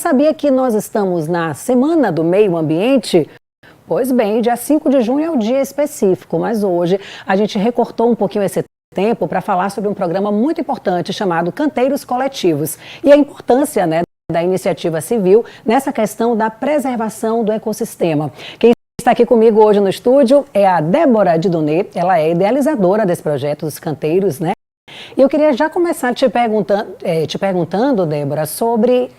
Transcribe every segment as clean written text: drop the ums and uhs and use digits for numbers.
Sabia que nós estamos na Semana do Meio Ambiente? Pois bem, dia 5 de junho é o dia específico, mas hoje a gente recortou um pouquinho esse tempo para falar sobre um programa muito importante chamado Canteiros Coletivos e a importância, da iniciativa civil nessa questão da preservação do ecossistema. Quem está aqui comigo hoje no estúdio é a Débora Didonê, ela é idealizadora desse projeto dos canteiros, E eu queria já começar te perguntando, Débora, sobre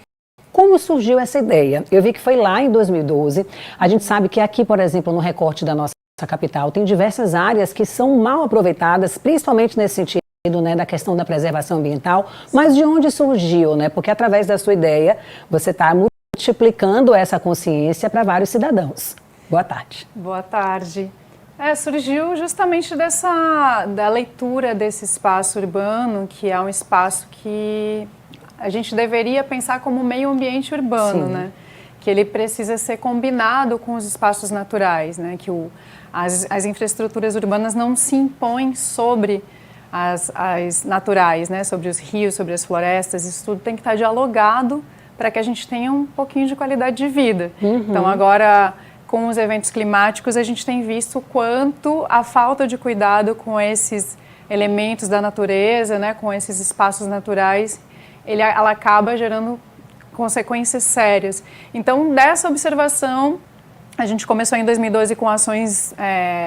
como surgiu essa ideia. Eu vi que foi lá em 2012. A gente sabe que aqui, por exemplo, no recorte da nossa capital, tem diversas áreas que são mal aproveitadas, principalmente nesse sentido, da questão da preservação ambiental. Mas de onde surgiu, Porque através da sua ideia, você está multiplicando essa consciência para vários cidadãos. Boa tarde. Boa tarde. Surgiu justamente da leitura desse espaço urbano, que é um espaço que a gente deveria pensar como meio ambiente urbano, Que ele precisa ser combinado com os espaços naturais, Que as infraestruturas urbanas não se impõem sobre as naturais, sobre os rios, sobre as florestas. Isso tudo tem que estar dialogado para que a gente tenha um pouquinho de qualidade de vida. Então agora, com os eventos climáticos, a gente tem visto o quanto a falta de cuidado com esses elementos da natureza, com esses espaços naturais, ela acaba gerando consequências sérias. Então, dessa observação, a gente começou em 2012 com ações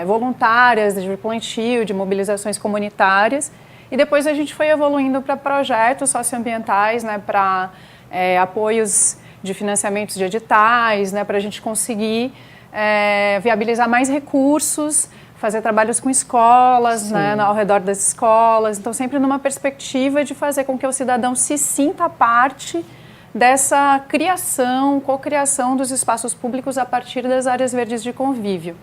voluntárias, de plantio, de mobilizações comunitárias, e depois a gente foi evoluindo para projetos socioambientais, para apoios de financiamentos de editais, para a gente conseguir viabilizar mais recursos, fazer trabalhos com escolas, ao redor das escolas. Então, sempre numa perspectiva de fazer com que o cidadão se sinta parte dessa criação, cocriação dos espaços públicos a partir das áreas verdes de convívio.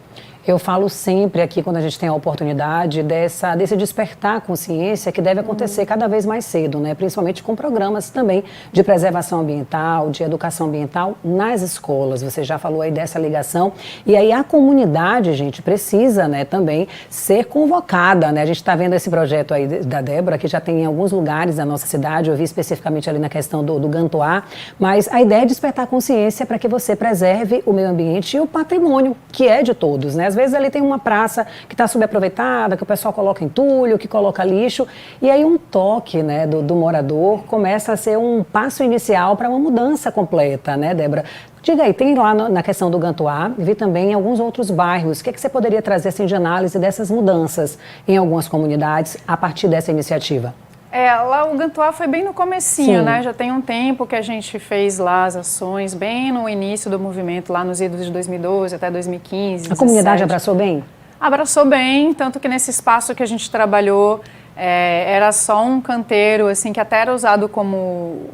Eu falo sempre aqui, quando a gente tem a oportunidade, desse despertar a consciência que deve acontecer cada vez mais cedo, Principalmente com programas também de preservação ambiental, de educação ambiental nas escolas. Você já falou aí dessa ligação. E aí a comunidade, gente, precisa, também ser convocada, A gente está vendo esse projeto aí da Débora, que já tem em alguns lugares da nossa cidade. Eu vi especificamente ali na questão do Gantoá. Mas a ideia é despertar a consciência para que você preserve o meio ambiente e o patrimônio, que é de todos, Às vezes ali tem uma praça que está subaproveitada, que o pessoal coloca entulho, que coloca lixo, e aí um toque, do morador começa a ser um passo inicial para uma mudança completa, Débora? Diga aí, tem lá na questão do Gantoá, vi também em alguns outros bairros, o que você poderia trazer assim, de análise dessas mudanças em algumas comunidades a partir dessa iniciativa? Lá o Gantoá foi bem no comecinho, Já tem um tempo que a gente fez lá as ações, bem no início do movimento, lá nos idos de 2012 até 2015, A comunidade abraçou bem? Abraçou bem, tanto que nesse espaço que a gente trabalhou, era só um canteiro, assim, que até era usado como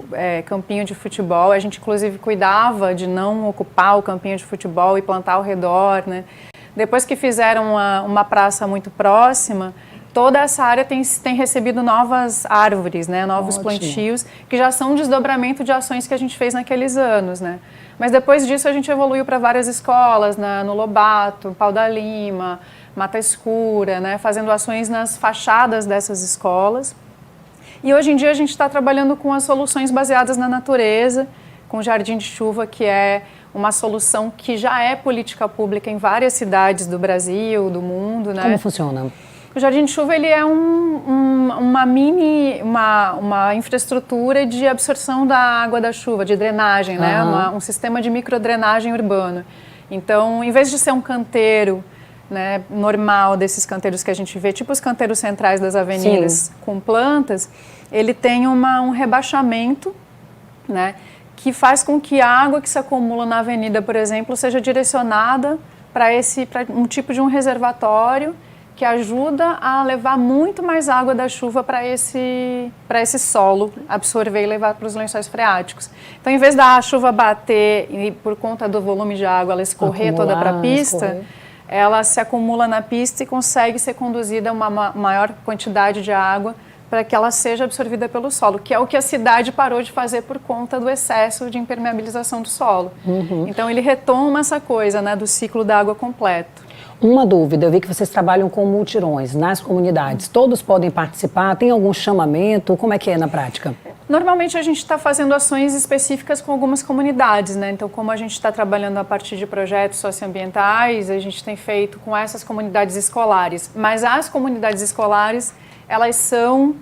campinho de futebol. A gente, inclusive, cuidava de não ocupar o campinho de futebol e plantar ao redor, Depois que fizeram uma praça muito próxima, toda essa área tem recebido novas árvores, novos plantios, que já são um desdobramento de ações que a gente fez naqueles anos, Mas depois disso a gente evoluiu para várias escolas, no Lobato, Pau da Lima, Mata Escura, fazendo ações nas fachadas dessas escolas. E hoje em dia a gente está trabalhando com as soluções baseadas na natureza, com o Jardim de Chuva, que é uma solução que já é política pública em várias cidades do Brasil, do mundo, Como funciona? O Jardim de Chuva ele é uma infraestrutura de absorção da água da chuva, de drenagem, um sistema de microdrenagem urbano. Então, em vez de ser um canteiro normal, desses canteiros que a gente vê, tipo os canteiros centrais das avenidas com plantas, ele tem um rebaixamento, que faz com que a água que se acumula na avenida, por exemplo, seja direcionada para um tipo de um reservatório que ajuda a levar muito mais água da chuva para esse solo absorver e levar para os lençóis freáticos. Então, em vez da chuva bater e, por conta do volume de água, ela escorrer toda para a pista, ela se acumula na pista e consegue ser conduzida a uma maior quantidade de água para que ela seja absorvida pelo solo, que é o que a cidade parou de fazer por conta do excesso de impermeabilização do solo. Então, ele retoma essa coisa do ciclo da água completo. Uma dúvida, eu vi que vocês trabalham com mutirões nas comunidades. Todos podem participar? Tem algum chamamento? Como é que é na prática? Normalmente a gente está fazendo ações específicas com algumas comunidades, né? Então, como a gente está trabalhando a partir de projetos socioambientais, a gente tem feito com essas comunidades escolares. Mas as comunidades escolares, elas são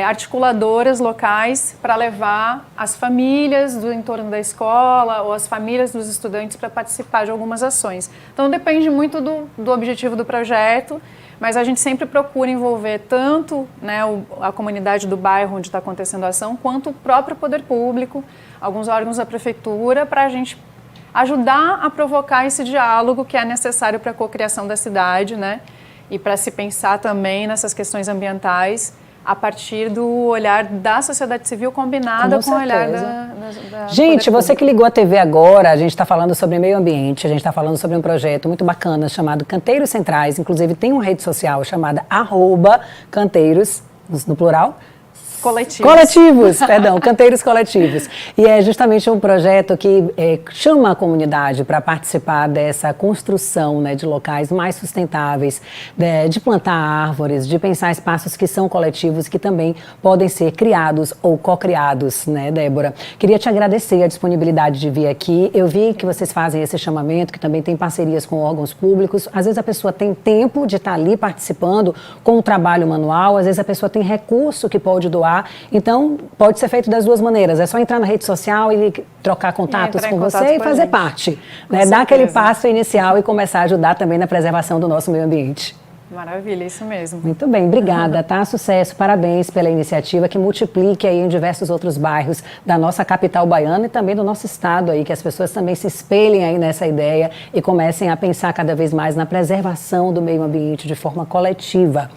articuladoras locais para levar as famílias do entorno da escola ou as famílias dos estudantes para participar de algumas ações. Então, depende muito do objetivo do projeto, mas a gente sempre procura envolver tanto, né, a comunidade do bairro onde está acontecendo a ação, quanto o próprio poder público, alguns órgãos da prefeitura, para a gente ajudar a provocar esse diálogo que é necessário para a cocriação da cidade, né, e para se pensar também nessas questões ambientais a partir do olhar da sociedade civil combinada com o olhar da Gente, você que ligou a TV agora, a gente está falando sobre meio ambiente, a gente está falando sobre um projeto muito bacana chamado Canteiros Centrais, inclusive tem uma rede social chamada @canteiros, no plural, Canteiros Coletivos. E é justamente um projeto que chama a comunidade para participar dessa construção, né, de locais mais sustentáveis, de plantar árvores, de pensar espaços que são coletivos, que também podem ser criados ou co-criados, né, Débora? Queria te agradecer a disponibilidade de vir aqui. Eu vi que vocês fazem esse chamamento, que também tem parcerias com órgãos públicos. Às vezes a pessoa tem tempo de estar ali participando com o trabalho manual, às vezes a pessoa tem recurso que pode doar. Então, pode ser feito das duas maneiras. É só entrar na rede social e trocar contatos com você e fazer parte. Né? Dar aquele passo inicial e começar a ajudar também na preservação do nosso meio ambiente. Maravilha, isso mesmo. Muito bem, obrigada, tá? Sucesso, parabéns pela iniciativa que multiplique aí em diversos outros bairros da nossa capital baiana e também do nosso estado aí, que as pessoas também se espelhem aí nessa ideia e comecem a pensar cada vez mais na preservação do meio ambiente de forma coletiva.